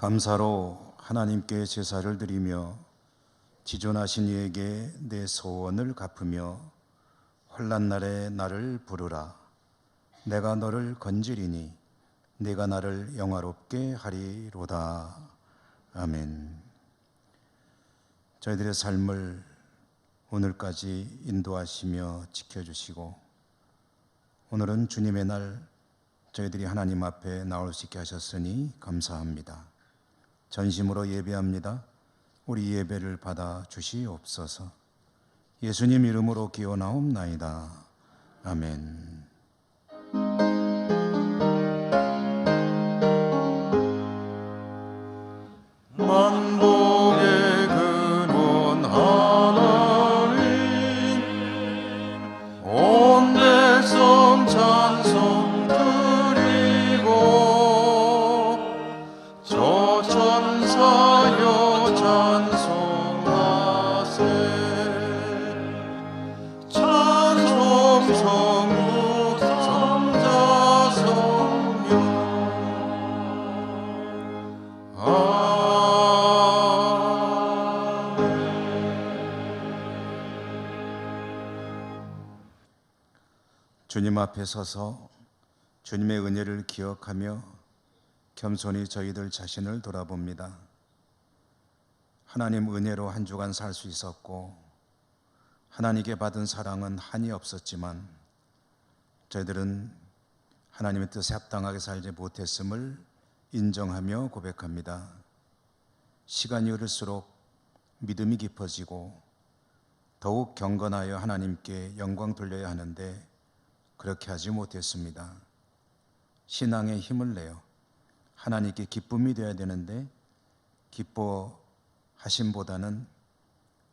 감사로 하나님께 제사를 드리며 지존하신 이에게 내 소원을 갚으며 환난 날에 나를 부르라. 내가 너를 건지리니 네가 나를 영화롭게 하리로다. 아멘. 저희들의 삶을 오늘까지 인도하시며 지켜주시고 오늘은 주님의 날 저희들이 하나님 앞에 나올 수 있게 하셨으니 감사합니다. 전심으로 예배합니다. 우리 예배를 받아 주시옵소서. 예수님 이름으로 기원하옵나이다. 아멘. 만복의 근원 하나님, 온 백성 찬송 드리고 저 천사여 찬송하세. 찬송 성부 성자 성령 주님 앞에 서서 주님의 은혜를 기억하며 겸손히 저희들 자신을 돌아봅니다. 하나님 은혜로 한 주간 살 수 있었고 하나님께 받은 사랑은 한이 없었지만 저희들은 하나님의 뜻에 합당하게 살지 못했음을 인정하며 고백합니다. 시간이 흐를수록 믿음이 깊어지고 더욱 경건하여 하나님께 영광 돌려야 하는데 그렇게 하지 못했습니다. 신앙에 힘을 내어 하나님께 기쁨이 되어야 되는데 기뻐하심보다는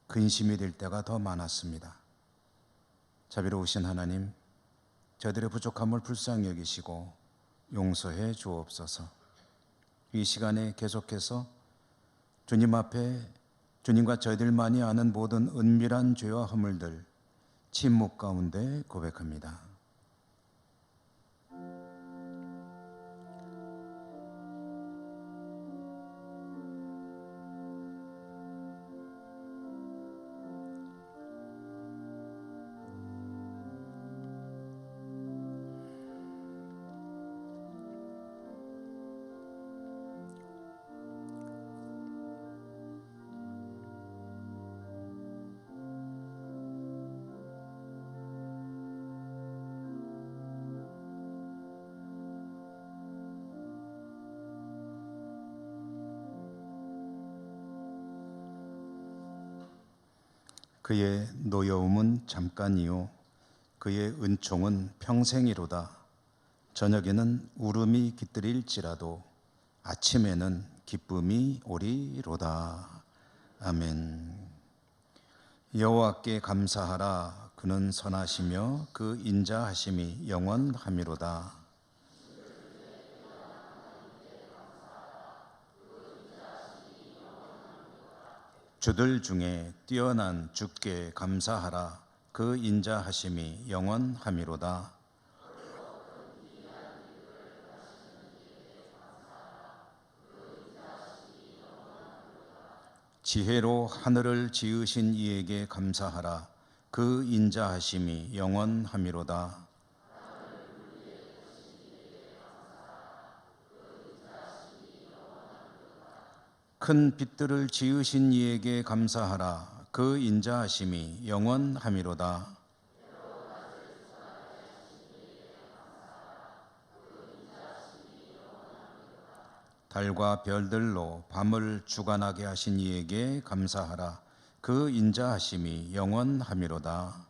근심이 될 때가 더 많았습니다. 자비로우신 하나님, 저희들의 부족함을 불쌍히 여기시고 용서해 주옵소서. 이 시간에 계속해서 주님 앞에 주님과 저희들만이 아는 모든 은밀한 죄와 허물들 침묵 가운데 고백합니다. 그의 노여움은 잠깐이요 그의 은총은 평생이로다. 저녁에는 울음이 깃들일지라도 아침에는 기쁨이 오리로다. 아멘. 여호와께 감사하라. 그는 선하시며 그 인자하심이 영원하미로다. 주들 중에 뛰어난 주께 감사하라. 그 인자하심이 영원하미로다. 지혜로 하늘을 지으신 이에게 감사하라. 그 인자하심이 영원하미로다. 큰 빛들을 지으신 이에게 감사하라. 그 인자하심이 영원하미로다. 달과 별들로 밤을 주관하게 하신 이에게 감사하라. 그 인자하심이 영원하미로다.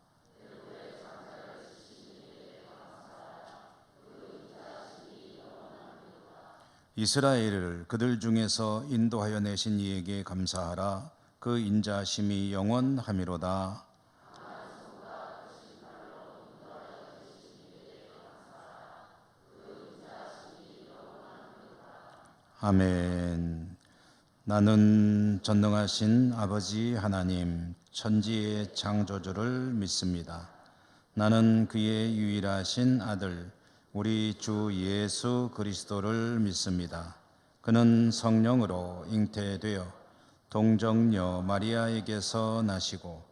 이스라엘을 그들 중에서 인도하여 내신 이에게 감사하라. 그 인자하심이 영원하미로다. 아멘. 나는 전능하신 아버지 하나님 천지의 창조주를 믿습니다. 나는 그의 유일하신 아들 우리 주 예수 그리스도를 믿습니다. 그는 성령으로 잉태되어 동정녀 마리아에게서 나시고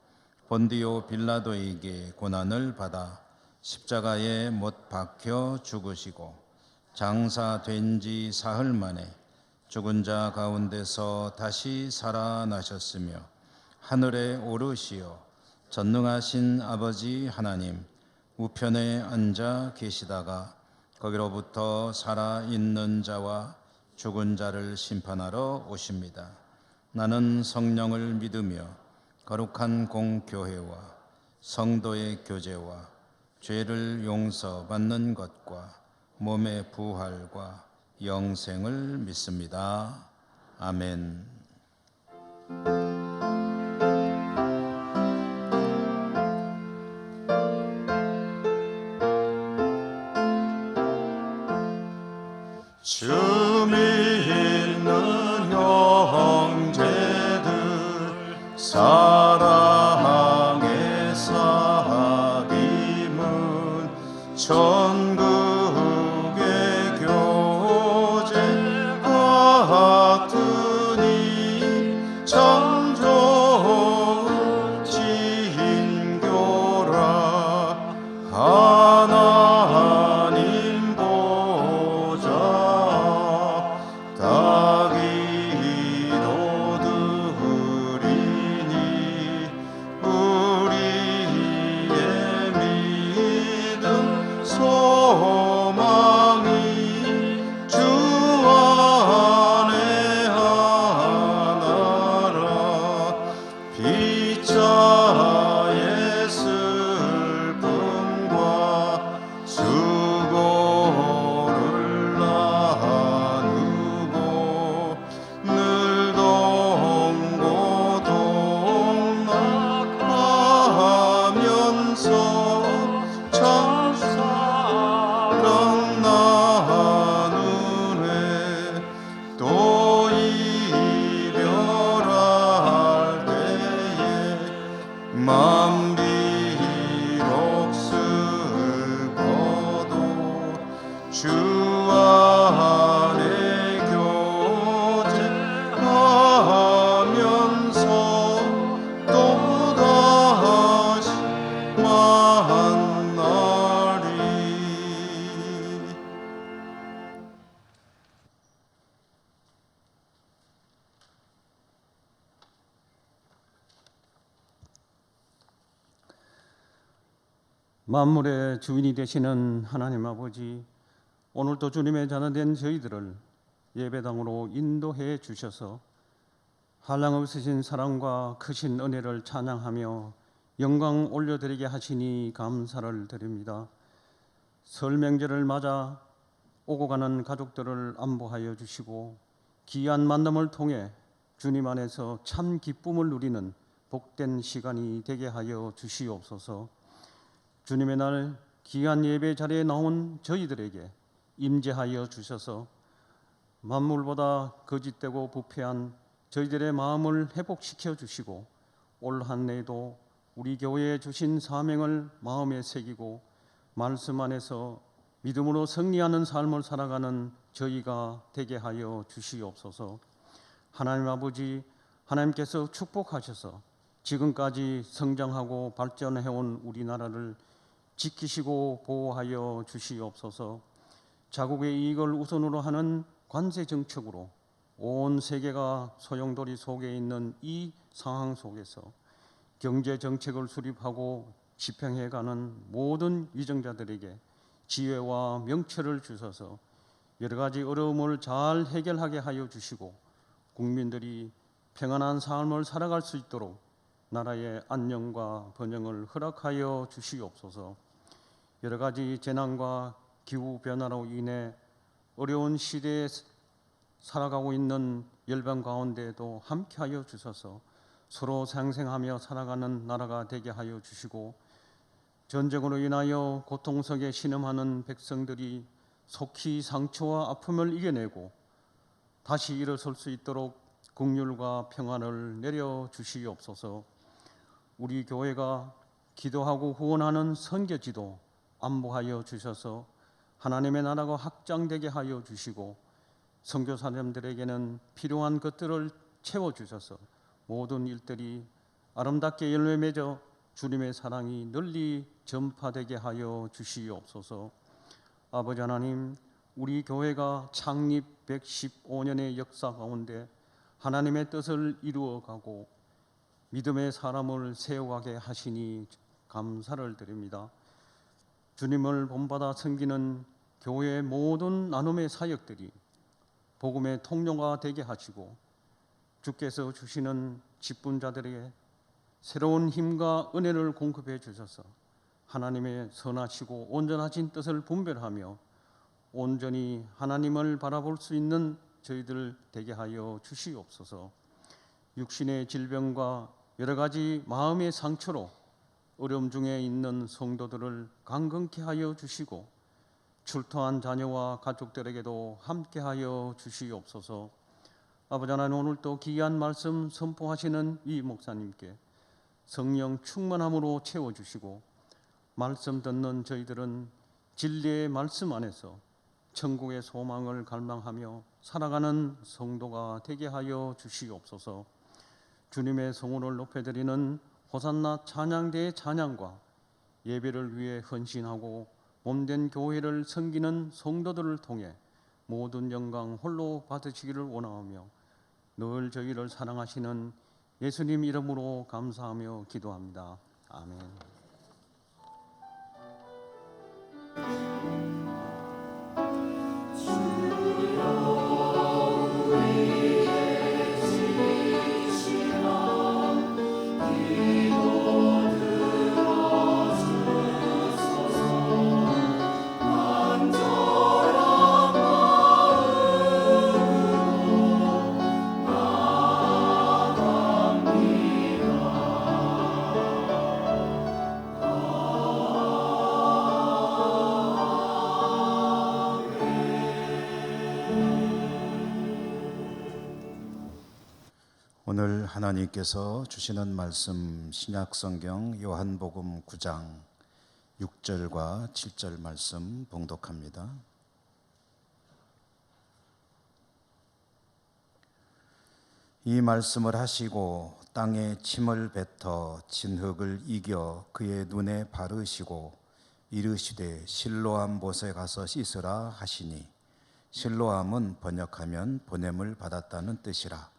본디오 빌라도에게 고난을 받아 십자가에 못 박혀 죽으시고 장사된 지 사흘 만에 죽은 자 가운데서 다시 살아나셨으며 하늘에 오르시어 전능하신 아버지 하나님 우편에 앉아 계시다가 거기로부터 살아있는 자와 죽은 자를 심판하러 오십니다. 나는 성령을 믿으며 거룩한 공교회와 성도의 교제와 죄를 용서받는 것과 몸의 부활과 영생을 믿습니다. 아멘. 춤이 있는 형제들 사랑의 사귐은 천국의 교제 같으니 참 좋은 친교라 하나님 보좌 다 기도드리니 우리의 믿음 소망이 주 안에 하나라 피차의 슬픔과 수고를 나누고 늘 동고 동락하면서 참 사랑 나누네 또 이별할 때에 맘 비록 슬퍼도 주 안에 교제하면서 또다시 만나리. 만물의 주인이 되시는 하나님 아버지, 오늘도 주님의 자녀된 저희들을 예배당으로 인도해 주셔서 한량없으신 사랑과 크신 은혜를 찬양하며 영광 올려드리게 하시니 감사를 드립니다. 설 명절을 맞아 오고 가는 가족들을 안보하여 주시고 귀한 만남을 통해 주님 안에서 참 기쁨을 누리는 복된 시간이 되게 하여 주시옵소서. 주님의 날 귀한 예배 자리에 나온 저희들에게 임재하여 주셔서 만물보다 거짓되고 부패한 저희들의 마음을 회복시켜 주시고 올 한 해도 우리 교회에 주신 사명을 마음에 새기고 말씀 안에서 믿음으로 승리하는 삶을 살아가는 저희가 되게 하여 주시옵소서. 하나님 아버지, 하나님께서 축복하셔서 지금까지 성장하고 발전해온 우리나라를 지키시고 보호하여 주시옵소서. 자국의 이익을 우선으로 하는 관세 정책으로 온 세계가 소용돌이 속에 있는 이 상황 속에서 경제 정책을 수립하고 집행해가는 모든 위정자들에게 지혜와 명철을 주셔서 여러 가지 어려움을 잘 해결하게 하여 주시고 국민들이 평안한 삶을 살아갈 수 있도록 나라의 안녕과 번영을 허락하여 주시옵소서. 여러 가지 재난과 기후 변화로 인해 어려운 시대에 살아가고 있는 열방 가운데에도 함께하여 주셔서 서로 상생하며 살아가는 나라가 되게 하여 주시고 전쟁으로 인하여 고통 속에 신음하는 백성들이 속히 상처와 아픔을 이겨내고 다시 일어설 수 있도록 긍휼과 평안을 내려 주시옵소서. 우리 교회가 기도하고 후원하는 선교지도 안보하여 주셔서 하나님의 나라가 확장되게 하여 주시고 선교사님들에게는 필요한 것들을 채워주셔서 모든 일들이 아름답게 열매 맺어 주님의 사랑이 널리 전파되게 하여 주시옵소서. 아버지 하나님, 우리 교회가 창립 115년의 역사 가운데 하나님의 뜻을 이루어가고 믿음의 사람을 세워가게 하시니 감사를 드립니다. 주님을 본받아 섬기는 교회의 모든 나눔의 사역들이 복음의 통로가 되게 하시고 주께서 주시는 직분자들에게 새로운 힘과 은혜를 공급해 주셔서 하나님의 선하시고 온전하신 뜻을 분별하며 온전히 하나님을 바라볼 수 있는 저희들 되게 하여 주시옵소서. 육신의 질병과 여러 가지 마음의 상처로 어려움 중에 있는 성도들을 강건케 하여 주시고 출토한 자녀와 가족들에게도 함께하여 주시옵소서. 아버지 하나님, 오늘 또 귀한 말씀 선포하시는 이 목사님께 성령 충만함으로 채워주시고 말씀 듣는 저희들은 진리의 말씀 안에서 천국의 소망을 갈망하며 살아가는 성도가 되게 하여 주시옵소서. 주님의 성호를 높여드리는 호산나 찬양대의 찬양과 예배를 위해 헌신하고 몸된 교회를 섬기는 성도들을 통해 모든 영광 홀로 받으시기를 원하오며 늘 저희를 사랑하시는 예수님 이름으로 감사하며 기도합니다. 아멘. 오늘 하나님께서 주시는 말씀 신약성경 요한복음 9장 6절과 7절 말씀 봉독합니다. 이 말씀을 하시고 땅에 침을 뱉어 진흙을 이겨 그의 눈에 바르시고 이르시되 실로암 못에 가서 씻으라 하시니, 실로암은 번역하면 보냄을 받았다는 뜻이라.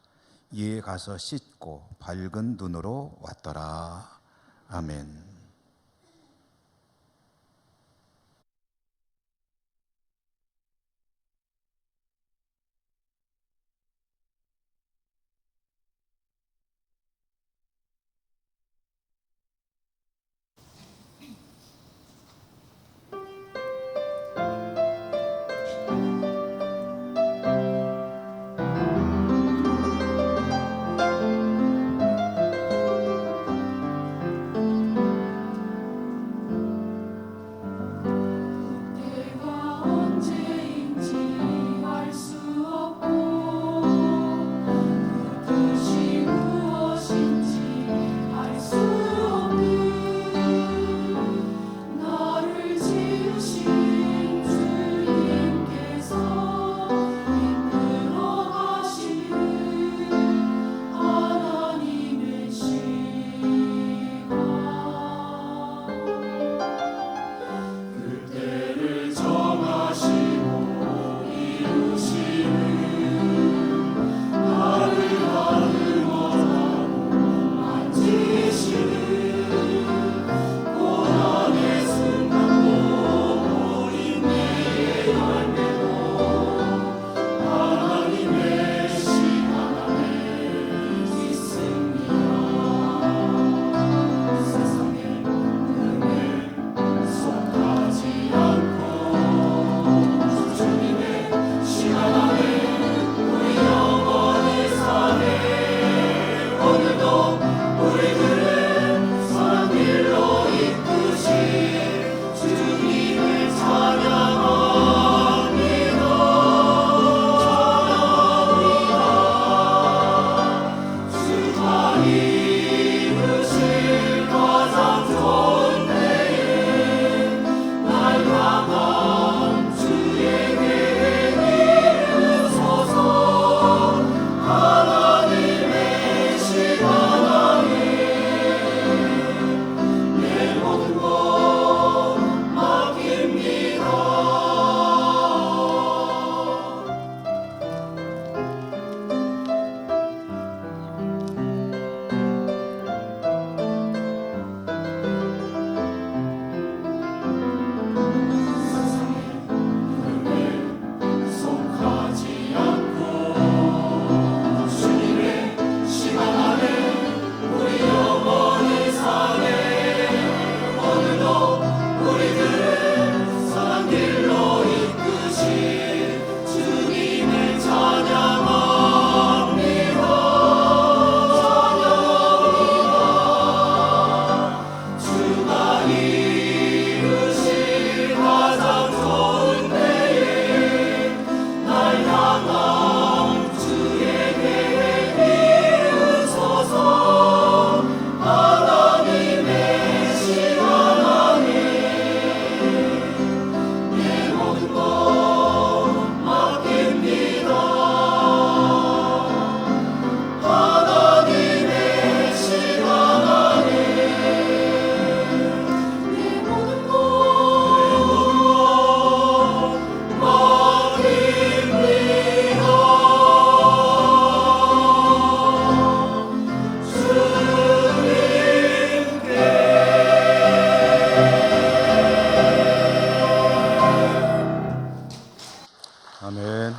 이에 가서 씻고 밝은 눈으로 왔더라. 아멘. 아멘.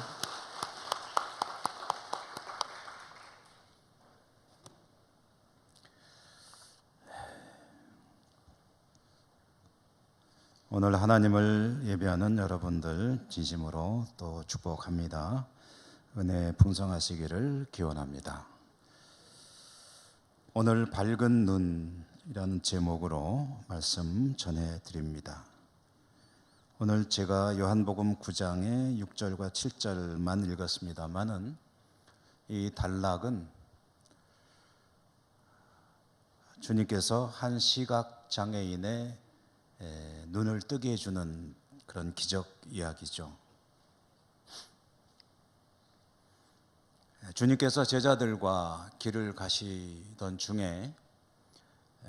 오늘 하나님을 예배하는 여러분들 진심으로 또 축복합니다. 은혜 풍성하시기를 기원합니다. 오늘 밝은 눈이라는 제목으로 말씀 전해드립니다. 오늘 제가 요한복음 9장의 6절과 7절만 읽었습니다마는 이 단락은 주님께서 한 시각장애인의 눈을 뜨게 해주는 그런 기적 이야기죠. 주님께서 제자들과 길을 가시던 중에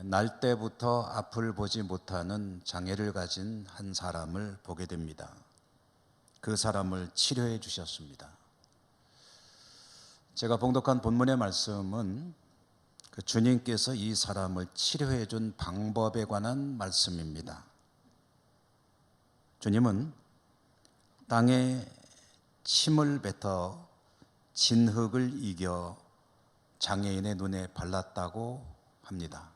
날 때부터 앞을 보지 못하는 장애를 가진 한 사람을 보게 됩니다. 그 사람을 치료해 주셨습니다. 제가 봉독한 본문의 말씀은 그 주님께서 이 사람을 치료해 준 방법에 관한 말씀입니다. 주님은 땅에 침을 뱉어 진흙을 이겨 장애인의 눈에 발랐다고 합니다.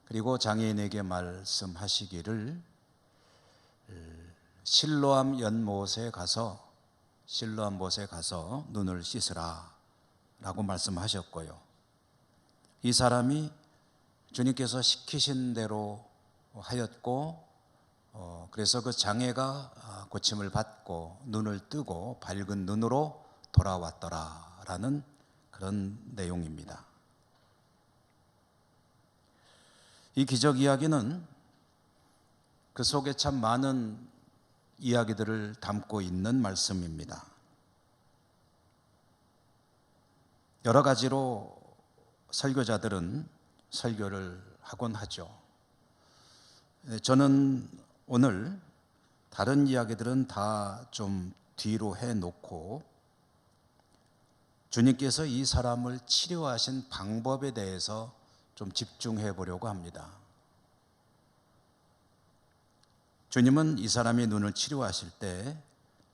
그리고 장애인에게 말씀하시기를 실로암 연못에 가서 눈을 씻으라 라고 말씀하셨고요. 이 사람이 주님께서 시키신 대로 하였고, 그래서 그 장애가 고침을 받고 눈을 뜨고 밝은 눈으로 돌아왔더라라는 그런 내용입니다. 이 기적 이야기는 그 속에 참 많은 이야기들을 담고 있는 말씀입니다. 여러 가지로 설교자들은 설교를 하곤 하죠. 저는 오늘 다른 이야기들은 다 좀 뒤로 해놓고 주님께서 이 사람을 치료하신 방법에 대해서 좀 집중해 보려고 합니다. 주님은 이 사람의 눈을 치료하실 때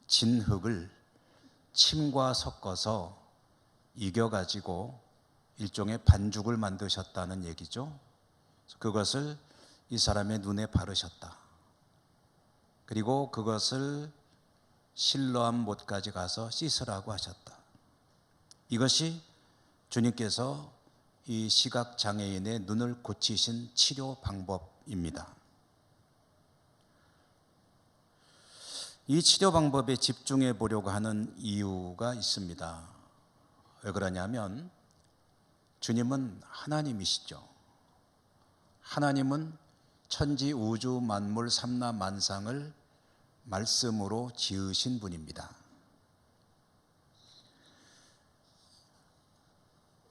진흙을 침과 섞어서 이겨가지고 일종의 반죽을 만드셨다는 얘기죠. 그것을 이 사람의 눈에 바르셨다. 그리고 그것을 실로암 못까지 가서 씻으라고 하셨다. 이것이 주님께서 이 시각장애인의 눈을 고치신 치료 방법입니다. 이 치료 방법에 집중해 보려고 하는 이유가 있습니다. 왜 그러냐면 주님은 하나님이시죠. 하나님은 천지 우주 만물 삼라 만상을 말씀으로 지으신 분입니다.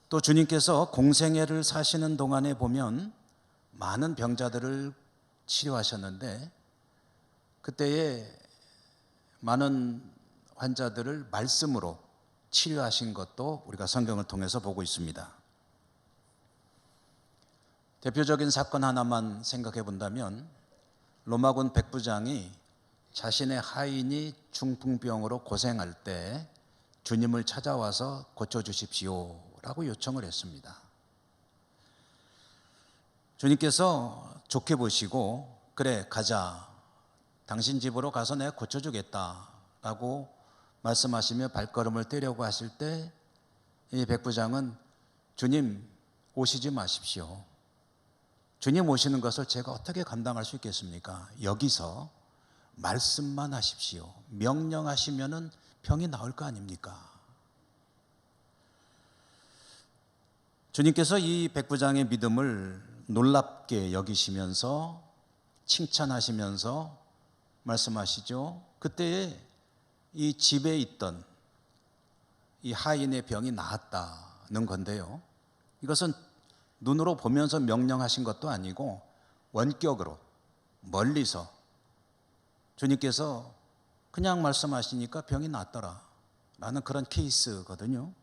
또 주님께서 공생애를 사시는 동안에 보면 많은 병자들을 치료하셨는데 그때에 많은 환자들을 말씀으로 치료하신 것도 우리가 성경을 통해서 보고 있습니다. 대표적인 사건 하나만 생각해 본다면 로마군 백부장이 자신의 하인이 중풍병으로 고생할 때 주님을 찾아와서 고쳐주십시오 라고 요청을 했습니다. 주님께서 좋게 보시고 그래 가자, 당신 집으로 가서 내가 고쳐주겠다 라고 말씀하시며 발걸음을 떼려고 하실 때 이 백부장은 주님 오시지 마십시오. 주님 오시는 것을 제가 어떻게 감당할 수 있겠습니까? 여기서 말씀만 하십시오. 명령하시면은 병이 나을 거 아닙니까? 주님께서 이 백부장의 믿음을 놀랍게 여기시면서 칭찬하시면서 말씀하시죠. 그때에 이 집에 있던 이 하인의 병이 나았다는 건데요. 이것은 눈으로 보면서 명령하신 것도 아니고 원격으로 멀리서 주님께서 그냥 말씀하시니까 병이 낫더라 라는 그런 케이스거든요.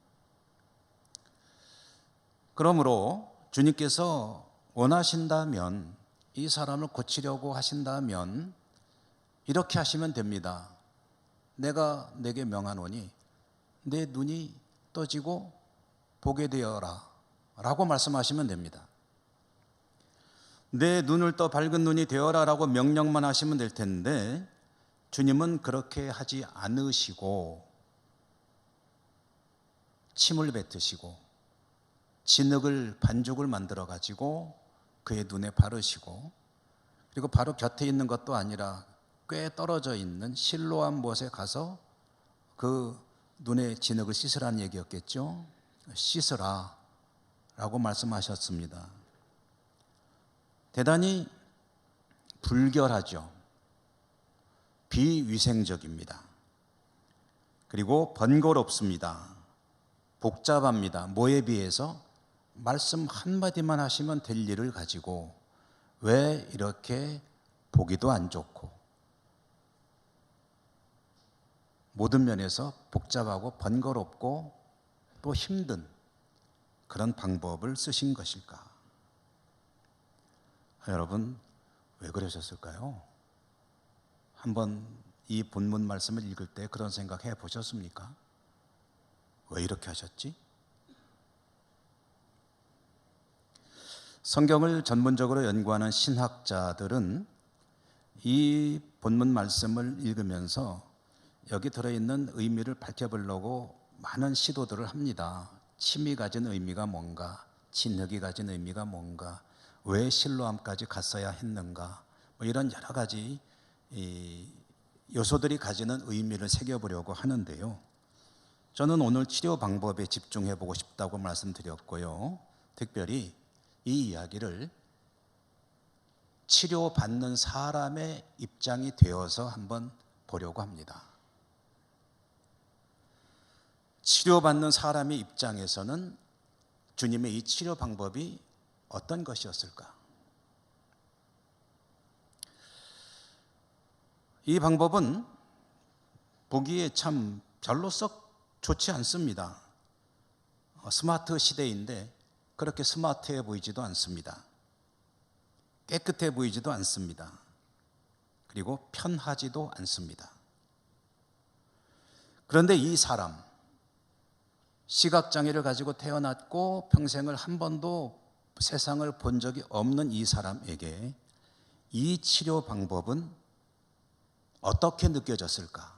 그러므로 주님께서 원하신다면, 이 사람을 고치려고 하신다면 이렇게 하시면 됩니다. 내가 내게 명하노니 내 눈이 떠지고 보게 되어라 라고 말씀하시면 됩니다. 내 눈을 떠 밝은 눈이 되어라 라고 명령만 하시면 될 텐데 주님은 그렇게 하지 않으시고 침을 뱉으시고 진흙을 반죽을 만들어 가지고 그의 눈에 바르시고, 그리고 바로 곁에 있는 것도 아니라 꽤 떨어져 있는 실로암 못에 가서 그 눈에 진흙을 씻으라는 얘기였겠죠. 씻으라 라고 말씀하셨습니다. 대단히 불결하죠. 비위생적입니다. 그리고 번거롭습니다. 복잡합니다. 뭐에 비해서? 말씀 한마디만 하시면 될 일을 가지고 왜 이렇게 보기도 안 좋고 모든 면에서 복잡하고 번거롭고 또 힘든 그런 방법을 쓰신 것일까? 여러분, 왜 그러셨을까요? 한번 이 본문 말씀을 읽을 때 그런 생각 해 보셨습니까? 왜 이렇게 하셨지? 성경을 전문적으로 연구하는 신학자들은 이 본문 말씀을 읽으면서 여기 들어있는 의미를 밝혀보려고 많은 시도들을 합니다. 침이 가진 의미가 뭔가, 진흙이 가진 의미가 뭔가, 왜 실로암까지 갔어야 했는가, 뭐 이런 여러 가지 요소들이 가지는 의미를 새겨보려고 하는데요. 저는 오늘 치료 방법에 집중해 보고 싶다고 말씀드렸고요. 특별히 이 이야기를 치료받는 사람의 입장이 되어서 한번 보려고 합니다. 치료받는 사람의 입장에서는 주님의 이 치료 방법이 어떤 것이었을까? 이 방법은 보기에 참 별로 썩 좋지 않습니다. 스마트 시대인데 그렇게 스마트해 보이지도 않습니다. 깨끗해 보이지도 않습니다. 그리고 편하지도 않습니다. 그런데 이 사람, 시각장애를 가지고 태어났고 평생을 한 번도 세상을 본 적이 없는 이 사람에게 이 치료 방법은 어떻게 느껴졌을까?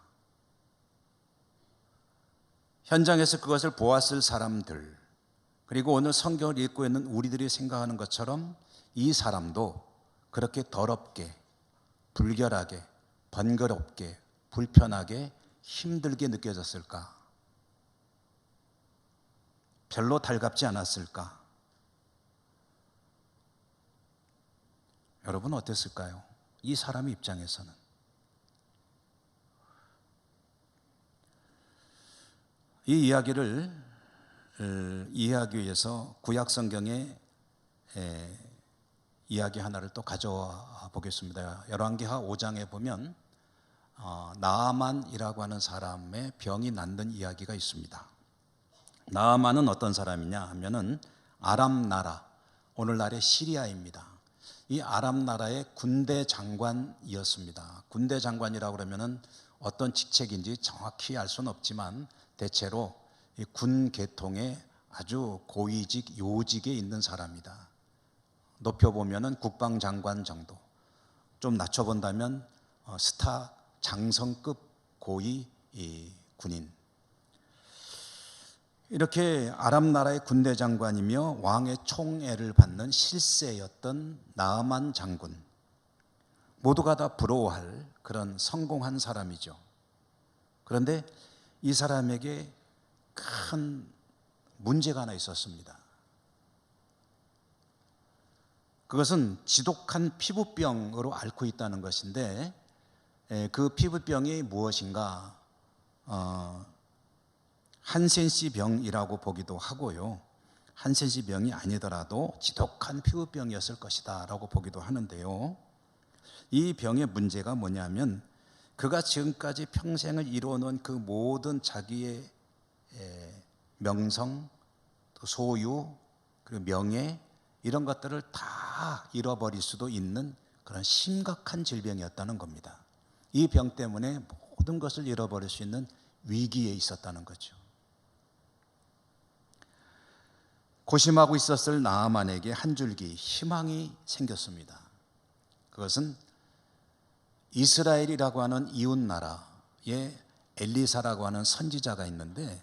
현장에서 그것을 보았을 사람들, 그리고 오늘 성경을 읽고 있는 우리들이 생각하는 것처럼 이 사람도 그렇게 더럽게, 불결하게, 번거롭게, 불편하게, 힘들게 느껴졌을까? 별로 달갑지 않았을까? 여러분 어땠을까요? 이 사람의 입장에서는. 이 이야기를 이해하기 위해서 구약 성경의 이야기 하나를 또 가져와 보겠습니다. 열왕기하 5장에 보면 나아만이라고 하는 사람의 병이 낫는 이야기가 있습니다. 나아만은 어떤 사람이냐 하면은 아람 나라, 오늘날의 시리아입니다. 이 아람 나라의 군대 장관이었습니다. 군대 장관이라고 그러면은 어떤 직책인지 정확히 알 수는 없지만 대체로 이 군 계통의 아주 고위직, 요직에 있는 사람이다. 높여보면은 국방장관 정도, 좀 낮춰본다면 스타 장성급 고위 군인. 이렇게 아람 나라의 군대 장관이며 왕의 총애를 받는 실세였던 나아만 장군, 모두가 다 부러워할 그런 성공한 사람이죠. 그런데 이 사람에게 큰 문제가 하나 있었습니다. 그것은 지독한 피부병으로 앓고 있다는 것인데, 그 피부병이 무엇인가? 한센시 병이라고 보기도 하고요, 한센시 병이 아니더라도 지독한 피부병이었을 것이다 라고 보기도 하는데요. 이 병의 문제가 뭐냐면 그가 지금까지 평생을 이루어놓은 그 모든 자기의 명성, 소유, 그리고 명예, 이런 것들을 다 잃어버릴 수도 있는 그런 심각한 질병이었다는 겁니다. 이 병 때문에 모든 것을 잃어버릴 수 있는 위기에 있었다는 거죠. 고심하고 있었을 나아만에게 한 줄기 희망이 생겼습니다. 그것은 이스라엘이라고 하는 이웃 나라에 엘리사라고 하는 선지자가 있는데,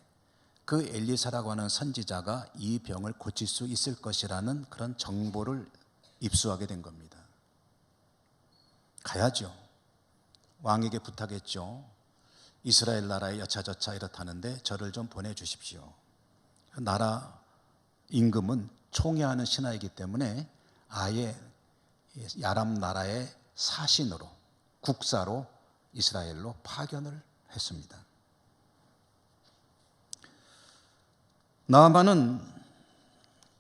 그 엘리사라고 하는 선지자가 이 병을 고칠 수 있을 것이라는 그런 정보를 입수하게 된 겁니다. 가야죠. 왕에게 부탁했죠. 이스라엘 나라에 여차저차 이렇다는데 저를 좀 보내주십시오. 나라 임금은 총애하는 신하이기 때문에 아예 아람 나라의 사신으로, 국사로 이스라엘로 파견을 했습니다. 나아만은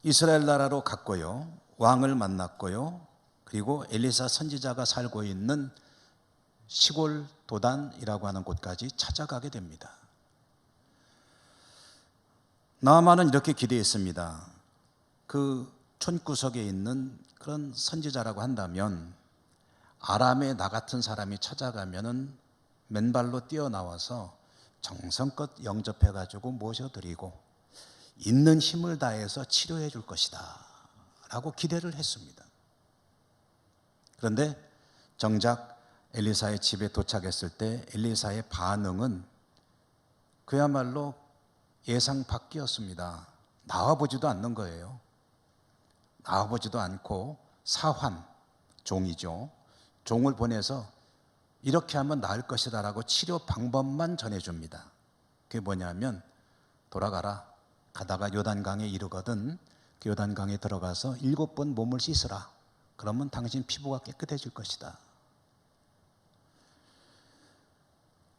이스라엘 나라로 갔고요, 왕을 만났고요, 그리고 엘리사 선지자가 살고 있는 시골 도단이라고 하는 곳까지 찾아가게 됩니다. 나아만은 이렇게 기대했습니다. 그 촌구석에 있는 그런 선지자라고 한다면 아람의 나 같은 사람이 찾아가면은 맨발로 뛰어나와서 정성껏 영접해 가지고 모셔드리고 있는 힘을 다해서 치료해 줄 것이다 라고 기대를 했습니다. 그런데 정작 엘리사의 집에 도착했을 때 엘리사의 반응은 그야말로 예상 밖이었습니다. 나와보지도 않는 거예요. 나와보지도 않고 사환, 종이죠. 종을 보내서 이렇게 하면 나을 것이다 라고 치료 방법만 전해줍니다. 그게 뭐냐면 돌아가라. 가다가 요단강에 이르거든 그 요단강에 들어가서 7번 몸을 씻으라. 그러면 당신 피부가 깨끗해질 것이다.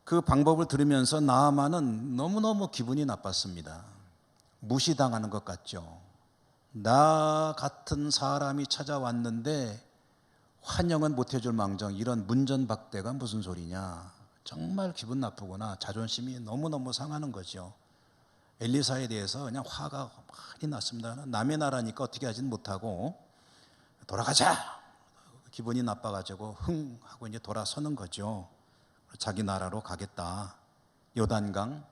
그 방법을 들으면서 나아만은 너무너무 기분이 나빴습니다. 무시당하는 것 같죠. 나 같은 사람이 찾아왔는데 환영은 못해줄 망정 이런 문전박대가 무슨 소리냐. 정말 기분 나쁘구나. 자존심이 너무너무 상하는 거죠. 엘리사에 대해서 그냥 화가 많이 났습니다. 남의 나라니까 어떻게 하진 못하고 돌아가자. 기분이 나빠가지고 흥 하고 이제 돌아서는 거죠. 자기 나라로 가겠다. 요단강,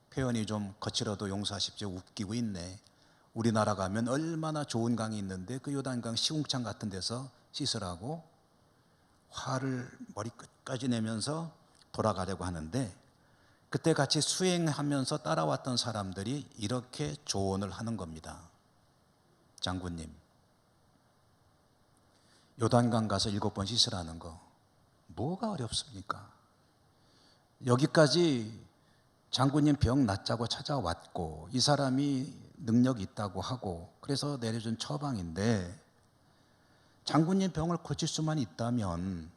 표현이 좀 거칠어도 용서하십시오. 웃기고 있네. 우리나라 가면 얼마나 좋은 강이 있는데 그 요단강 시궁창 같은 데서 씻으라고 화를 머리끝까지 내면서 돌아가려고 하는데, 그때 같이 수행하면서 따라왔던 사람들이 이렇게 조언을 하는 겁니다. 장군님, 요단강 가서 7번 씻으라는 거 뭐가 어렵습니까? 여기까지 장군님 병 낫자고 찾아왔고 이 사람이 능력이 있다고 하고 그래서 내려준 처방인데, 장군님 병을 고칠 수만 있다면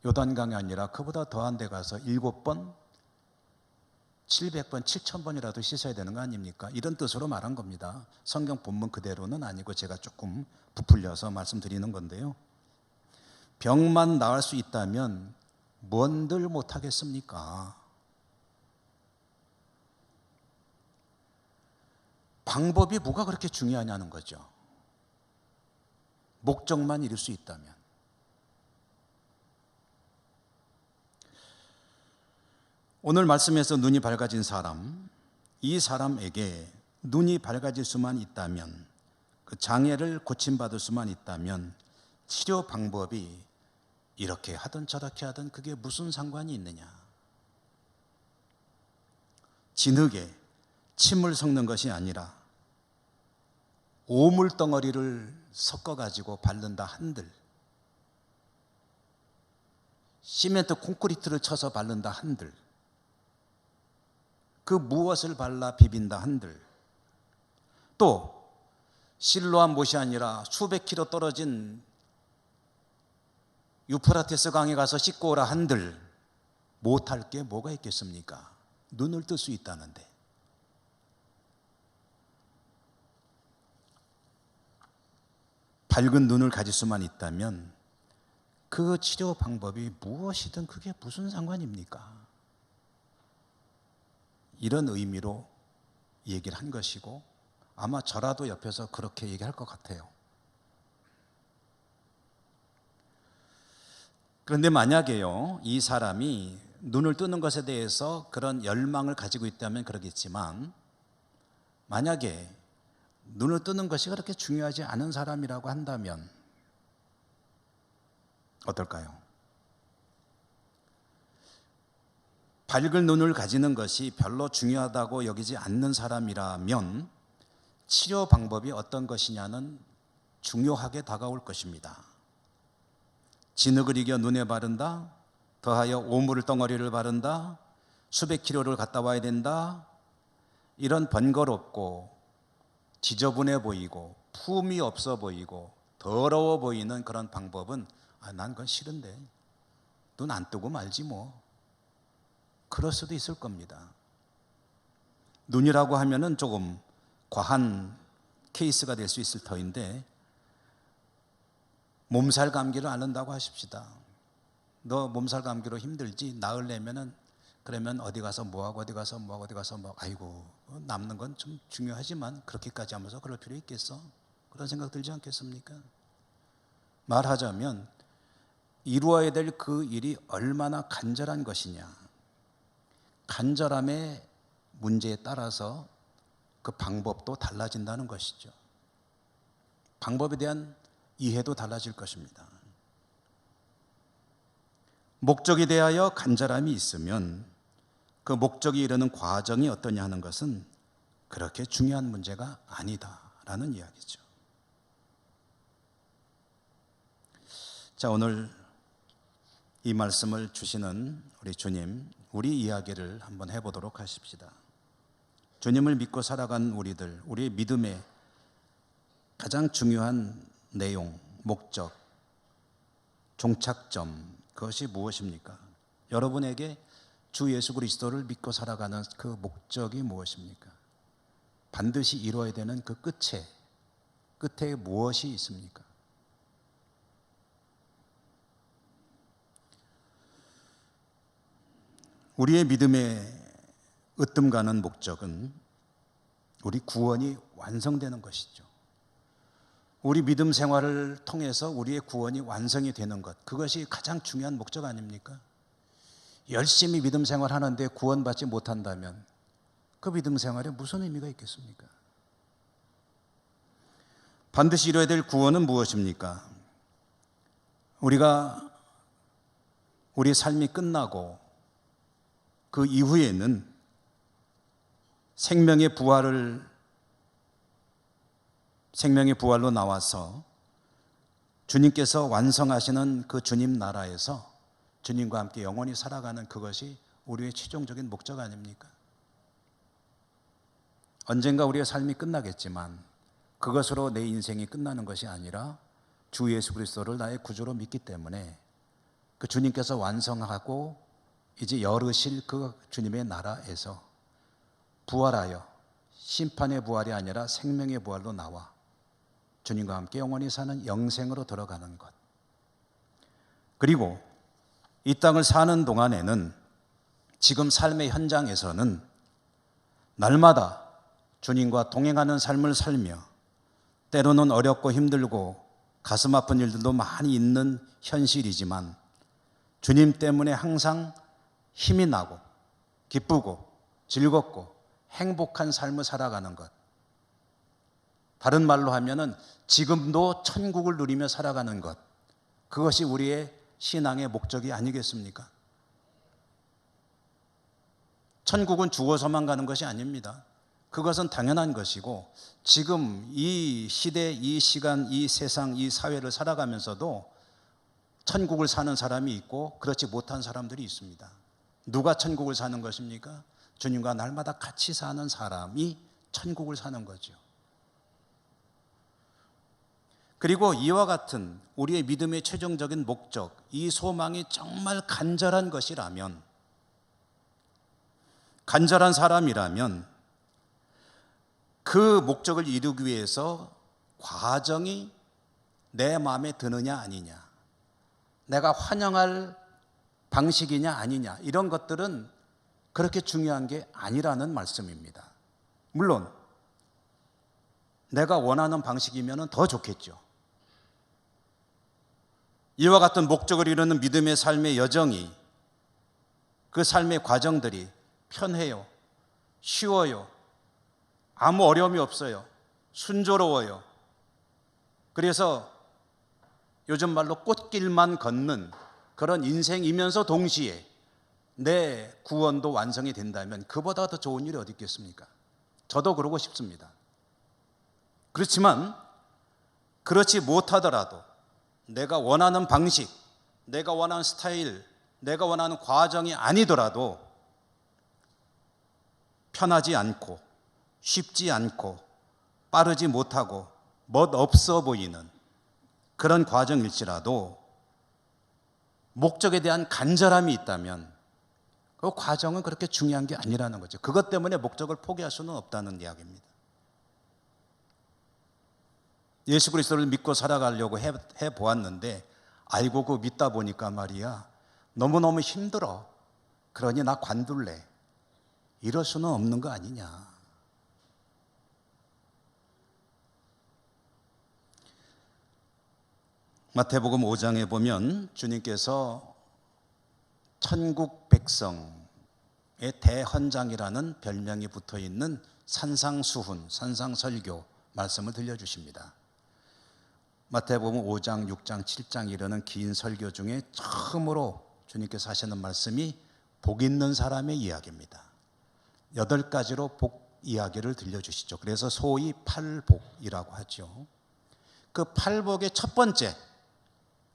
요단강이 아니라 그보다 더한 데 가서 7번, 700번, 7000번이라도 씻어야 되는 거 아닙니까? 이런 뜻으로 말한 겁니다. 성경 본문 그대로는 아니고 제가 조금 부풀려서 말씀드리는 건데요. 병만 나을 수 있다면 뭔들 못하겠습니까? 방법이 뭐가 그렇게 중요하냐는 거죠. 목적만 이룰 수 있다면. 오늘 말씀에서 눈이 밝아진 사람, 이 사람에게 눈이 밝아질 수만 있다면, 그 장애를 고침받을 수만 있다면 치료 방법이 이렇게 하든 저렇게 하든 그게 무슨 상관이 있느냐. 진흙에 침을 섞는 것이 아니라 오물덩어리를 섞어가지고 바른다 한들, 시멘트 콘크리트를 쳐서 바른다 한들, 그 무엇을 발라 비빈다 한들, 또 실로암 못이 아니라 수백 킬로 떨어진 유프라테스 강에 가서 씻고 오라 한들 못할 게 뭐가 있겠습니까? 눈을 뜰 수 있다는데. 밝은 눈을 가질 수만 있다면 그 치료 방법이 무엇이든 그게 무슨 상관입니까? 이런 의미로 얘기를 한 것이고, 아마 저라도 옆에서 그렇게 얘기할 것 같아요. 그런데 만약에요, 이 사람이 눈을 뜨는 것에 대해서 그런 열망을 가지고 있다면 그러겠지만, 만약에 눈을 뜨는 것이 그렇게 중요하지 않은 사람이라고 한다면 어떨까요? 밝은 눈을 가지는 것이 별로 중요하다고 여기지 않는 사람이라면 치료 방법이 어떤 것이냐는 중요하게 다가올 것입니다. 진흙을 이겨 눈에 바른다, 더하여 오물 덩어리를 바른다, 수백 킬로를 갔다 와야 된다, 이런 번거롭고 지저분해 보이고 품이 없어 보이고 더러워 보이는 그런 방법은 난 그건 싫은데 눈 안 뜨고 말지 뭐, 그럴 수도 있을 겁니다. 눈이라고 하면은 조금 과한 케이스가 될 수 있을 터인데, 몸살 감기를 앓는다고 하십시다. 너 몸살 감기로 힘들지? 나으려면은 그러면 어디 가서 뭐하고 어디 가서 뭐하고 어디 가서 뭐, 아이고 남는 건 좀 중요하지만 그렇게까지 하면서 그럴 필요 있겠어? 그런 생각 들지 않겠습니까? 말하자면 이루어야 될 그 일이 얼마나 간절한 것이냐, 간절함의 문제에 따라서 그 방법도 달라진다는 것이죠. 방법에 대한 이해도 달라질 것입니다. 목적에 대하여 간절함이 있으면 그 목적이 이르는 과정이 어떠냐 하는 것은 그렇게 중요한 문제가 아니다라는 이야기죠. 자, 오늘 이 말씀을 주시는 우리 주님, 우리 이야기를 한번 해보도록 하십시다. 주님을 믿고 살아간 우리들, 우리의 믿음의 가장 중요한 내용, 목적, 종착점, 그것이 무엇입니까? 여러분에게 주 예수 그리스도를 믿고 살아가는 그 목적이 무엇입니까? 반드시 이루어야 되는 그 끝에 무엇이 있습니까? 우리의 믿음의 으뜸 가는 목적은 우리 구원이 완성되는 것이죠. 우리 믿음 생활을 통해서 우리의 구원이 완성이 되는 것, 그것이 가장 중요한 목적 아닙니까? 열심히 믿음 생활하는데 구원받지 못한다면 그 믿음 생활에 무슨 의미가 있겠습니까? 반드시 이루어야 될 구원은 무엇입니까? 우리가 우리 삶이 끝나고 그 이후에는 생명의 부활로 나와서 주님께서 완성하시는 그 주님 나라에서 주님과 함께 영원히 살아가는 그것이 우리의 최종적인 목적 아닙니까? 언젠가 우리의 삶이 끝나겠지만 그것으로 내 인생이 끝나는 것이 아니라 주 예수 그리스도를 나의 구주로 믿기 때문에 그 주님께서 완성하고 이제 열으실 그 주님의 나라에서 부활하여 심판의 부활이 아니라 생명의 부활로 나와 주님과 함께 영원히 사는 영생으로 들어가는 것, 그리고 이 땅을 사는 동안에는 지금 삶의 현장에서는 날마다 주님과 동행하는 삶을 살며 때로는 어렵고 힘들고 가슴 아픈 일들도 많이 있는 현실이지만 주님 때문에 항상 힘이 나고 기쁘고 즐겁고 행복한 삶을 살아가는 것, 다른 말로 하면은 지금도 천국을 누리며 살아가는 것, 그것이 우리의 신앙의 목적이 아니겠습니까? 천국은 죽어서만 가는 것이 아닙니다. 그것은 당연한 것이고 지금 이 시대, 이 시간, 이 세상, 이 사회를 살아가면서도 천국을 사는 사람이 있고 그렇지 못한 사람들이 있습니다. 누가 천국을 사는 것입니까? 주님과 날마다 같이 사는 사람이 천국을 사는 거죠. 그리고 이와 같은 우리의 믿음의 최종적인 목적, 이 소망이 정말 간절한 것이라면, 간절한 사람이라면 그 목적을 이루기 위해서 과정이 내 마음에 드느냐 아니냐, 내가 환영할 방식이냐 아니냐, 이런 것들은 그렇게 중요한 게 아니라는 말씀입니다. 물론 내가 원하는 방식이면 더 좋겠죠. 이와 같은 목적을 이루는 믿음의 삶의 여정이, 그 삶의 과정들이 편해요, 쉬워요, 아무 어려움이 없어요, 순조로워요. 그래서 요즘 말로 꽃길만 걷는 그런 인생이면서 동시에 내 구원도 완성이 된다면 그보다 더 좋은 일이 어디 있겠습니까? 저도 그러고 싶습니다. 그렇지만 그렇지 못하더라도 내가 원하는 방식, 내가 원하는 스타일, 내가 원하는 과정이 아니더라도 편하지 않고 쉽지 않고 빠르지 못하고 멋없어 보이는 그런 과정일지라도 목적에 대한 간절함이 있다면 그 과정은 그렇게 중요한 게 아니라는 거죠. 그것 때문에 목적을 포기할 수는 없다는 이야기입니다. 예수 그리스도를 믿고 살아가려고 해보았는데 아이고 그 믿다 보니까 말이야 너무너무 힘들어. 그러니 나 관둘래. 이럴 수는 없는 거 아니냐. 마태복음 5장에 보면 주님께서 천국 백성의 대헌장이라는 별명이 붙어있는 산상수훈, 산상설교 말씀을 들려주십니다. 마태복음 5장, 6장, 7장 이르는 긴 설교 중에 처음으로 주님께서 하시는 말씀이 복 있는 사람의 이야기입니다. 8가지로 복 이야기를 들려주시죠. 그래서 소위 팔복이라고 하죠. 그 팔복의 첫 번째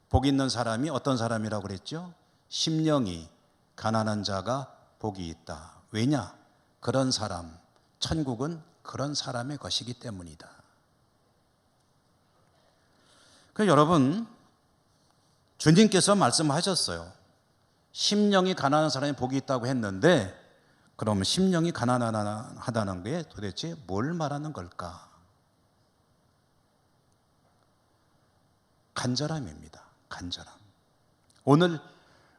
복 있는 사람이 어떤 사람이라고 그랬죠? 심령이 가난한 자가 복이 있다. 왜냐? 그런 사람, 천국은 그런 사람의 것이기 때문이다. 그 여러분, 주님께서 말씀하셨어요. 심령이 가난한 사람이 복이 있다고 했는데 그러면 심령이 가난하다는 게 도대체 뭘 말하는 걸까? 간절함입니다. 간절함. 오늘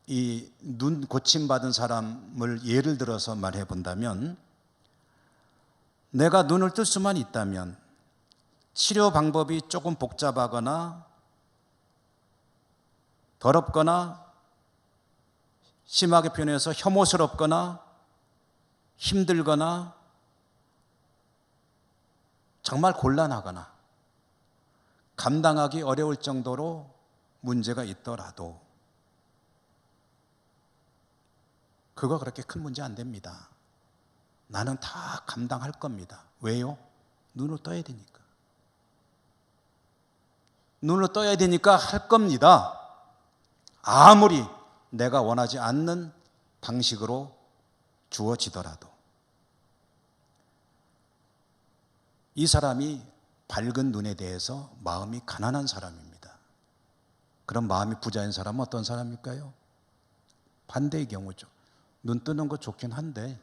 이 눈 고침받은 사람을 예를 들어서 말해 본다면 내가 눈을 뜰 수만 있다면 치료 방법이 조금 복잡하거나 더럽거나 심하게 표현해서 혐오스럽거나 힘들거나 정말 곤란하거나 감당하기 어려울 정도로 문제가 있더라도 그거 그렇게 큰 문제 안 됩니다. 나는 다 감당할 겁니다. 왜요? 눈을 떠야 되니까. 눈을 떠야 되니까 할 겁니다. 아무리 내가 원하지 않는 방식으로 주어지더라도. 이 사람이 밝은 눈에 대해서 마음이 가난한 사람입니다. 그럼 마음이 부자인 사람은 어떤 사람일까요? 반대의 경우죠. 눈 뜨는 거 좋긴 한데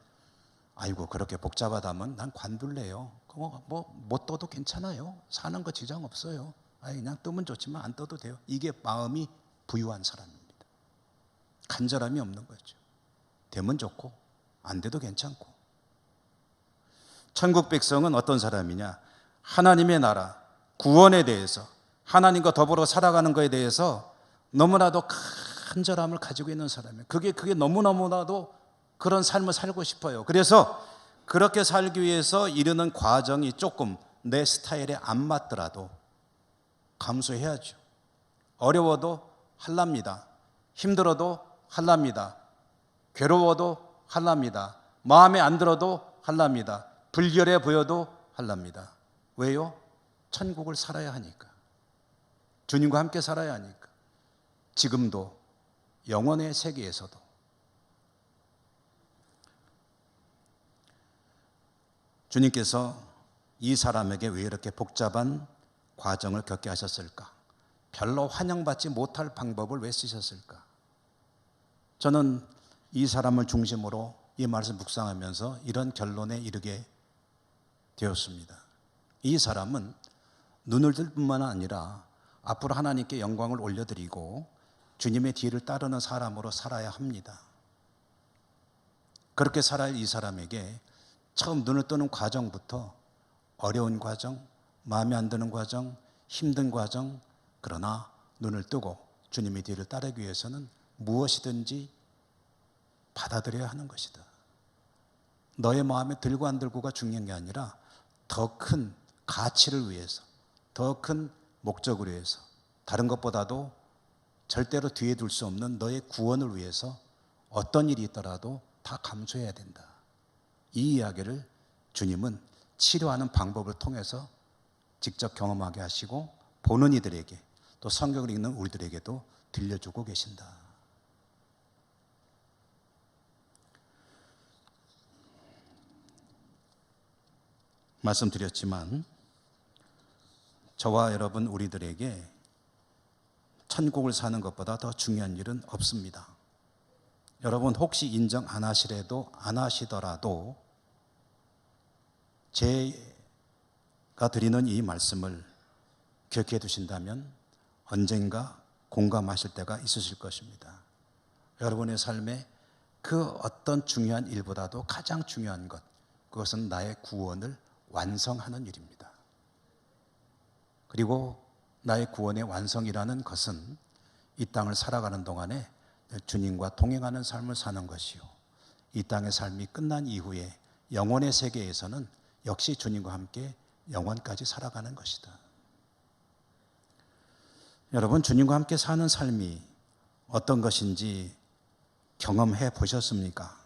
아이고 그렇게 복잡하다면 난 관둘래요. 못 떠도 괜찮아요. 사는 거 지장 없어요. 그냥 뜨면 좋지만 안 떠도 돼요. 이게 마음이 부유한 사람입니다. 간절함이 없는 거죠. 되면 좋고 안 돼도 괜찮고. 천국 백성은 어떤 사람이냐? 하나님의 나라, 구원에 대해서 하나님과 더불어 살아가는 것에 대해서 너무나도 간절함을 가지고 있는 사람이에요. 그게 너무너무나도 그런 삶을 살고 싶어요. 그래서 그렇게 살기 위해서 이르는 과정이 조금 내 스타일에 안 맞더라도 감수해야죠. 어려워도 할랍니다. 힘들어도 할랍니다. 괴로워도 할랍니다. 마음에 안 들어도 할랍니다. 불결해 보여도 할랍니다. 왜요? 천국을 살아야 하니까. 주님과 함께 살아야 하니까. 지금도 영원의 세계에서도. 주님께서 이 사람에게 왜 이렇게 복잡한 과정을 겪게 하셨을까? 별로 환영받지 못할 방법을 왜 쓰셨을까? 저는 이 사람을 중심으로 이 말씀 묵상하면서 이런 결론에 이르게 되었습니다. 이 사람은 눈을 뜰 뿐만 아니라 앞으로 하나님께 영광을 올려드리고 주님의 뒤를 따르는 사람으로 살아야 합니다. 그렇게 살아야 이 사람에게 처음 눈을 뜨는 과정부터 어려운 과정, 마음에 안 드는 과정, 힘든 과정, 그러나 눈을 뜨고 주님의 뒤를 따르기 위해서는 무엇이든지 받아들여야 하는 것이다. 너의 마음에 들고 안 들고가 중요한 게 아니라 더 큰 가치를 위해서, 더 큰 목적을 위해서, 다른 것보다도 절대로 뒤에 둘 수 없는 너의 구원을 위해서 어떤 일이 있더라도 다 감수해야 된다. 이 이야기를 주님은 치료하는 방법을 통해서 직접 경험하게 하시고 보는 이들에게 또 성경을 읽는 우리들에게도 들려주고 계신다. 말씀드렸지만 저와 여러분 우리들에게 천국을 사는 것보다 더 중요한 일은 없습니다. 여러분 혹시 인정 안 하시더라도 제가 드리는 이 말씀을 기억해 두신다면 언젠가 공감하실 때가 있으실 것입니다. 여러분의 삶에 그 어떤 중요한 일보다도 가장 중요한 것, 그것은 나의 구원을 완성하는 일입니다. 그리고 나의 구원의 완성이라는 것은 이 땅을 살아가는 동안에 주님과 동행하는 삶을 사는 것이요, 이 땅의 삶이 끝난 이후에 영원의 세계에서는 역시 주님과 함께 영원까지 살아가는 것이다. 여러분, 주님과 함께 사는 삶이 어떤 것인지 경험해 보셨습니까?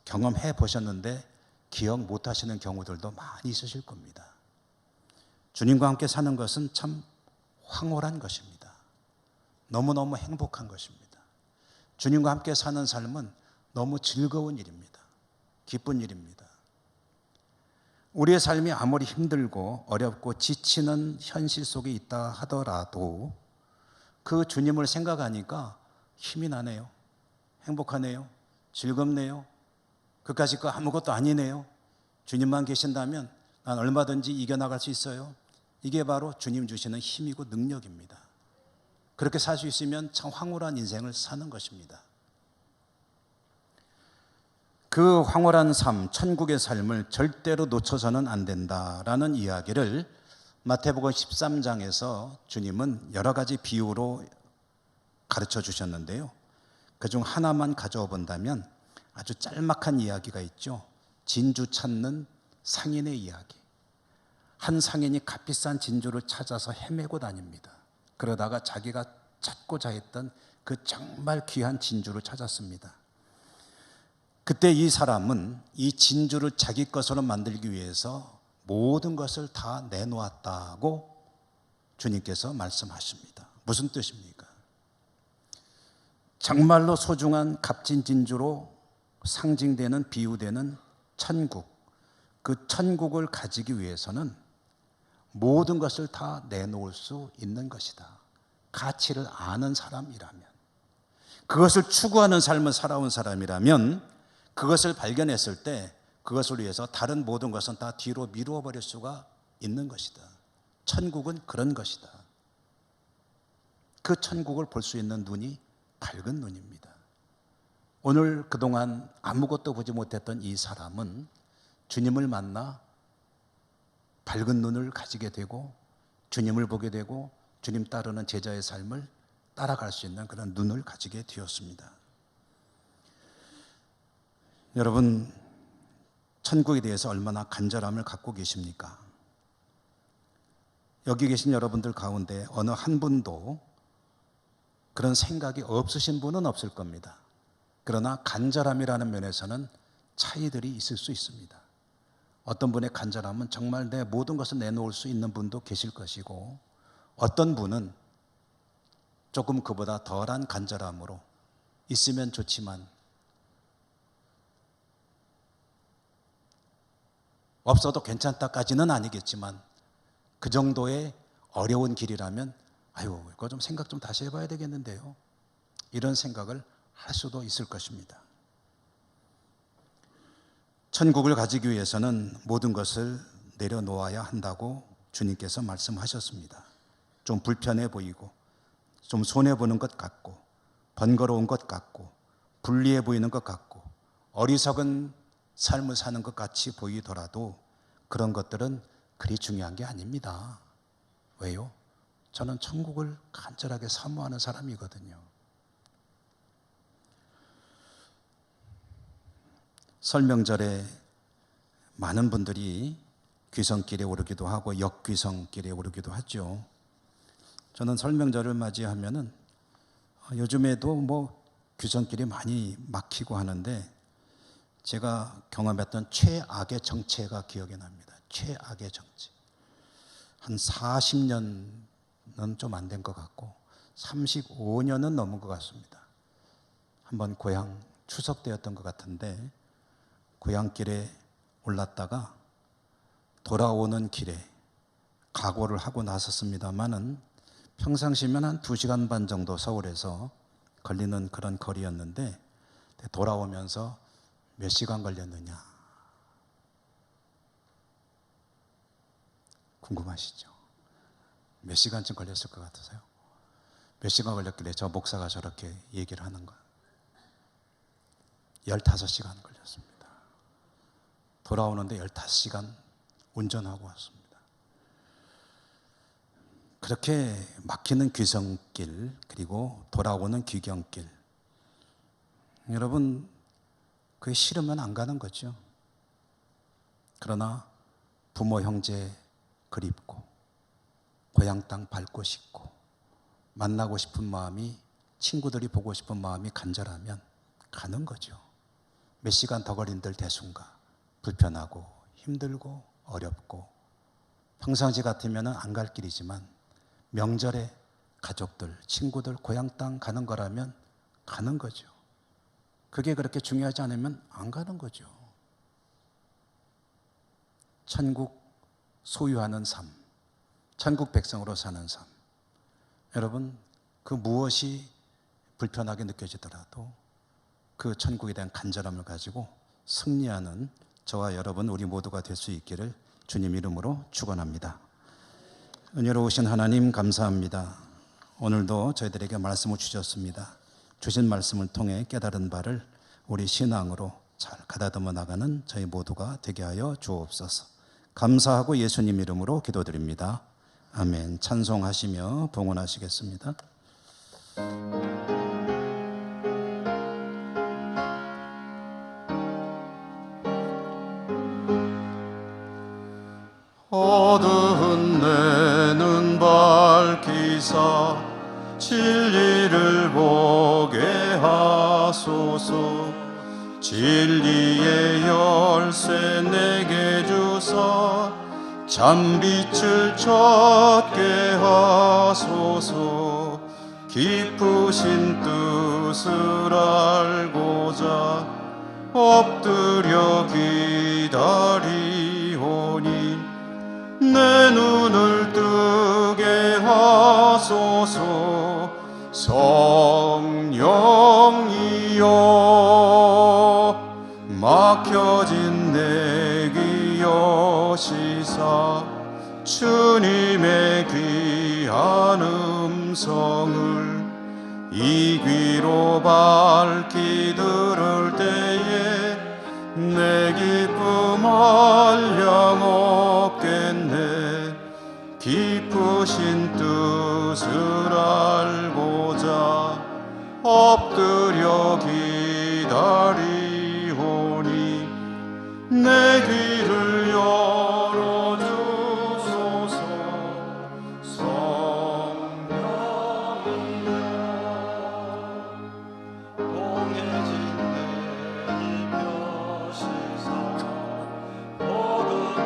경험해 보셨는데 기억 못 하시는 경우들도 많이 있으실 겁니다. 주님과 함께 사는 것은 참 황홀한 것입니다. 너무너무 행복한 것입니다. 주님과 함께 사는 삶은 너무 즐거운 일입니다. 기쁜 일입니다. 우리의 삶이 아무리 힘들고 어렵고 지치는 현실 속에 있다 하더라도 그 주님을 생각하니까 힘이 나네요. 행복하네요. 즐겁네요. 그까짓 거 아무것도 아니네요. 주님만 계신다면 난 얼마든지 이겨나갈 수 있어요. 이게 바로 주님 주시는 힘이고 능력입니다. 그렇게 살 수 있으면 참 황홀한 인생을 사는 것입니다. 그 황홀한 삶, 천국의 삶을 절대로 놓쳐서는 안 된다라는 이야기를 마태복음 13장에서 주님은 여러 가지 비유로 가르쳐 주셨는데요. 그중 하나만 가져와 본다면 아주 짤막한 이야기가 있죠. 진주 찾는 상인의 이야기. 한 상인이 값비싼 진주를 찾아서 헤매고 다닙니다. 그러다가 자기가 찾고자 했던 그 정말 귀한 진주를 찾았습니다. 그때 이 사람은 이 진주를 자기 것으로 만들기 위해서 모든 것을 다 내놓았다고 주님께서 말씀하십니다. 무슨 뜻입니까? 정말로 소중한 값진 진주로 상징되는, 비유되는 천국, 그 천국을 가지기 위해서는 모든 것을 다 내놓을 수 있는 것이다. 가치를 아는 사람이라면, 그것을 추구하는 삶을 살아온 사람이라면 그것을 발견했을 때 그것을 위해서 다른 모든 것은 다 뒤로 미루어 버릴 수가 있는 것이다. 천국은 그런 것이다. 그 천국을 볼 수 있는 눈이 밝은 눈입니다. 오늘 그동안 아무것도 보지 못했던 이 사람은 주님을 만나 밝은 눈을 가지게 되고 주님을 보게 되고 주님 따르는 제자의 삶을 따라갈 수 있는 그런 눈을 가지게 되었습니다. 여러분, 천국에 대해서 얼마나 간절함을 갖고 계십니까? 여기 계신 여러분들 가운데 어느 한 분도 그런 생각이 없으신 분은 없을 겁니다. 그러나 간절함이라는 면에서는 차이들이 있을 수 있습니다. 어떤 분의 간절함은 정말 내 모든 것을 내놓을 수 있는 분도 계실 것이고, 어떤 분은 조금 그보다 덜한 간절함으로 있으면 좋지만 없어도 괜찮다까지는 아니겠지만 그 정도의 어려운 길이라면 아유, 이거 좀 생각 좀 다시 해봐야 되겠는데요, 이런 생각을 할 수도 있을 것입니다. 천국을 가지기 위해서는 모든 것을 내려놓아야 한다고 주님께서 말씀하셨습니다. 좀 불편해 보이고 좀 손해보는 것 같고 번거로운 것 같고 불리해 보이는 것 같고 어리석은 삶을 사는 것 같이 보이더라도 그런 것들은 그리 중요한 게 아닙니다. 왜요? 저는 천국을 간절하게 사모하는 사람이거든요. 설명절에 많은 분들이 귀성길에 오르기도 하고 역귀성길에 오르기도 하죠. 저는 설명절을 맞이하면은 요즘에도 뭐 귀성길이 많이 막히고 하는데 제가 경험했던 최악의 정체가 기억이 납니다. 최악의 정체. 한 40년은 좀 안 된 것 같고 35년은 넘은 것 같습니다. 한번 고향 추석 때였던 것 같은데 고향길에 올랐다가 돌아오는 길에 각오를 하고 나섰습니다마는 평상시면 한 2시간 반 정도 서울에서 걸리는 그런 거리였는데 돌아오면서 몇 시간 걸렸느냐 궁금하시죠? 몇 시간쯤 걸렸을 것 같으세요? 몇 시간 걸렸길래 저 목사가 저렇게 얘기를 하는 거예요? 15시간 걸렸습니다. 돌아오는데 15시간 운전하고 왔습니다. 그렇게 막히는 귀성길 그리고 돌아오는 귀경길, 여러분 그게 싫으면 안 가는 거죠. 그러나 부모 형제 그립고 고향 땅 밟고 싶고 만나고 싶은 마음이, 친구들이 보고 싶은 마음이 간절하면 가는 거죠. 몇 시간 더 걸린들 대순가 불편하고 힘들고 어렵고 평상시 같으면 안 갈 길이지만 명절에 가족들, 친구들 고향 땅 가는 거라면 가는 거죠. 그게 그렇게 중요하지 않으면 안 가는 거죠. 천국 소유하는 삶, 천국 백성으로 사는 삶, 여러분 그 무엇이 불편하게 느껴지더라도 그 천국에 대한 간절함을 가지고 승리하는 저와 여러분 우리 모두가 될 수 있기를 주님 이름으로 축원합니다. 은혜로우신 하나님 감사합니다. 오늘도 저희들에게 말씀을 주셨습니다. 주신 말씀을 통해 깨달은 바를 우리 신앙으로 잘 가다듬어 나가는 저희 모두가 되게 하여 주옵소서. 감사하고 예수님 이름으로 기도드립니다. 아멘. 찬송하시며 봉헌하시겠습니다. 어두운 내 눈 밝히사 진리를 보게 하소서. 진리의 열쇠 내게 주사 잠빛을 젖게 하소서. 깊으신 뜻을 알고자 엎드려 기다리오니 내 눈을 뜨게 하소서. 성령이여 막혀진 내 귀 여시사 주님의 귀한 음성을 이 귀로 밝히 들을 때에 내 기쁨 한량 없겠네. 깊으신 뜻을 알고자 엎드려 기다리오니 내 귀를 열어주소서. 성령이여 동해진 내 입혀시사 어둠을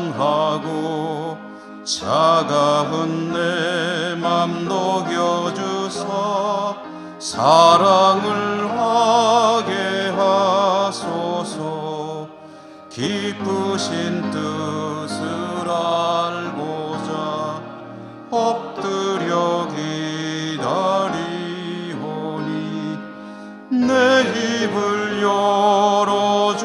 미전하고 차가운 내 맘 녹여주사 사랑을 하게 하소서. 깊으신 뜻을 알고자 엎드려 기다리오니 내 입을 열어주소서.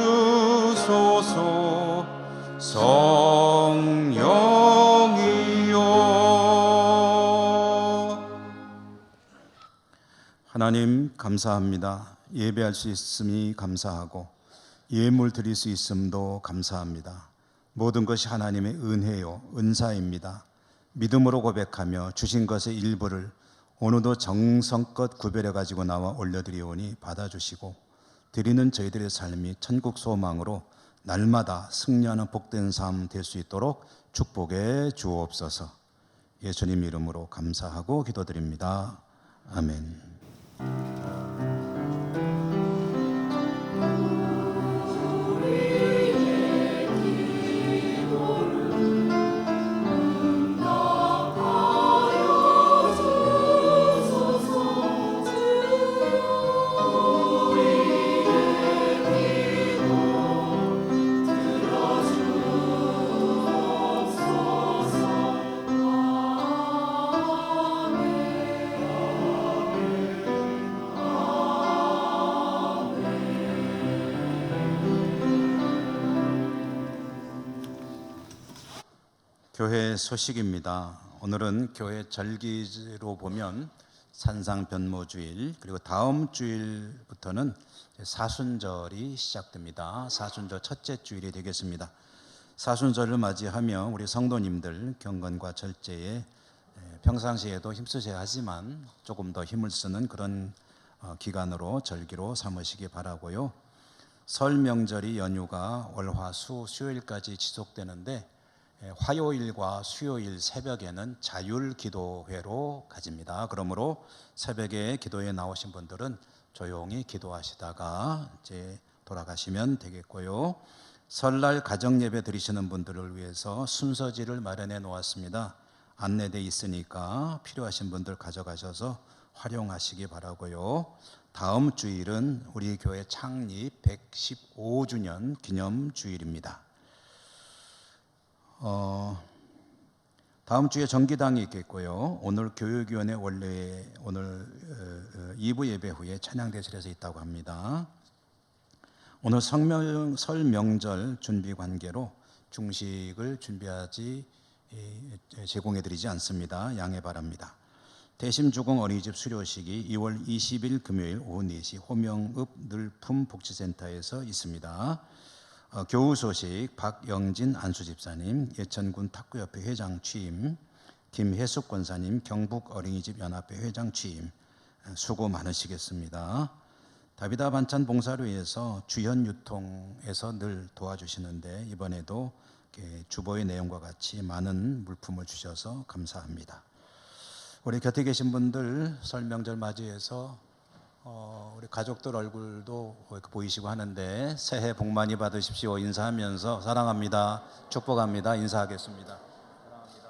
성령이여 하나님 감사합니다. 예배할 수 있음이 감사하고 예물 드릴 수 있음도 감사합니다. 모든 것이 하나님의 은혜요 은사입니다. 믿음으로 고백하며 주신 것의 일부를 오늘도 정성껏 구별해 가지고 나와 올려드리오니 받아주시고 드리는 저희들의 삶이 천국 소망으로 날마다 승리하는 복된 삶 될 수 있도록 축복해 주옵소서. 예수님 이름으로 감사하고 기도드립니다. 아멘. 교회 소식입니다. 오늘은 교회 절기로 보면 산상변모주일, 그리고 다음 주일부터는 사순절이 시작됩니다. 사순절 첫째 주일이 되겠습니다. 사순절을 맞이하며 우리 성도님들 경건과 절제에 평상시에도 힘쓰셔야 하지만 조금 더 힘을 쓰는 그런 기간으로 절기로 삼으시기 바라고요. 설 명절이 연휴가 월화수 수요일까지 지속되는데 화요일과 수요일 새벽에는 자율기도회로 가집니다. 그러므로 새벽에 기도에 나오신 분들은 조용히 기도하시다가 이제 돌아가시면 되겠고요. 설날 가정예배 드리시는 분들을 위해서 순서지를 마련해 놓았습니다. 안내돼 있으니까 필요하신 분들 가져가셔서 활용하시기 바라고요. 다음 주일은 우리 교회 창립 115주년 기념 주일입니다. 다음 주에 정기당이 있겠고요. 오늘 교육위원회 원래 오늘 2부 예배 후에 찬양대실에서 있다고 합니다. 오늘 설 명절 준비 관계로 중식을 제공해드리지 않습니다. 양해 바랍니다. 대심주공 어린이집 수료식이 2월 20일 금요일 오후 4시 호명읍 늘품 복지센터에서 있습니다. 교우 소식 박영진 안수집사님, 예천군 탁구협회 회장 취임, 김혜숙 권사님 경북 어린이집 연합회 회장 취임, 수고 많으시겠습니다. 다비다 반찬 봉사료에서 주현 유통에서 늘 도와주시는데 이번에도 주보의 내용과 같이 많은 물품을 주셔서 감사합니다. 우리 곁에 계신 분들 설 명절 맞이해서 우리 가족들 얼굴도 보이시고 하는데 새해 복 많이 받으십시오 인사하면서 사랑합니다, 축복합니다 인사하겠습니다. 사랑합니다.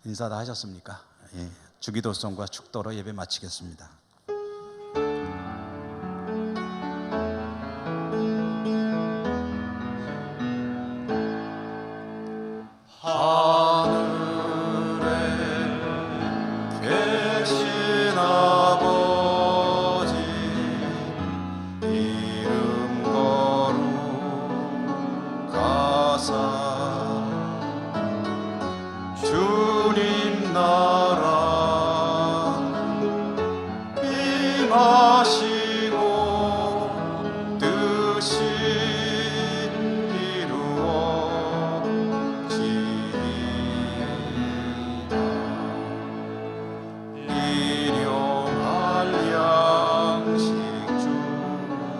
인사 다 하셨습니까? 예, 주기도성과 축도로 예배 마치겠습니다. 계신 아버지 이름 거룩하사 주님 나라 임하시고 뜻이 이루어지이다. 일용할 양식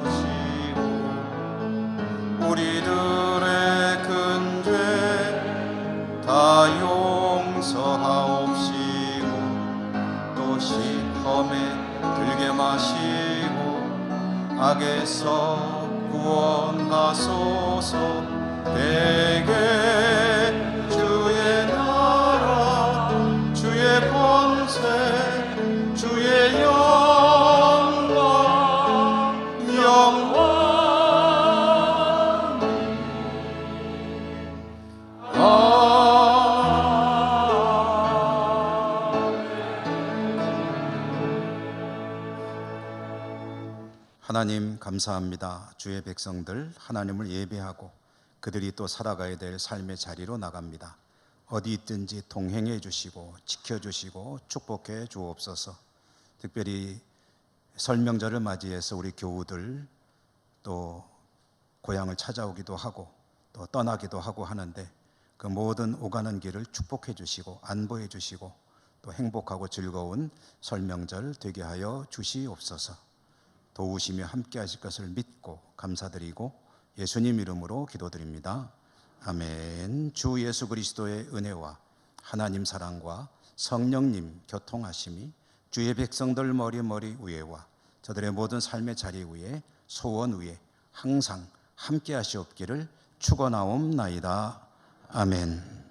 주시고 우리들의 큰 죄 다 용서하옵시고 또 시험에 들게 마시고 악에서 구원하소서. 대개 주의 나라 주의 권세 주의 영광 하나님 감사합니다. 주의 백성들 하나님을 예배하고 그들이 또 살아가야 될 삶의 자리로 나갑니다. 어디 있든지 동행해 주시고 지켜주시고 축복해 주옵소서. 특별히 설 명절을 맞이해서 우리 교우들 또 고향을 찾아오기도 하고 또 떠나기도 하고 하는데 그 모든 오가는 길을 축복해 주시고 안보해 주시고 또 행복하고 즐거운 설 명절 되게 하여 주시옵소서. 도우시며 함께 하실 것을 믿고 감사드리고 예수님 이름으로 기도드립니다. 아멘. 주 예수 그리스도의 은혜와 하나님 사랑과 성령님 교통하심이 주의 백성들 머리 위에와 저들의 모든 삶의 자리 위에 소원 위에 항상 함께 하시옵기를 축원하옵나이다. 아멘.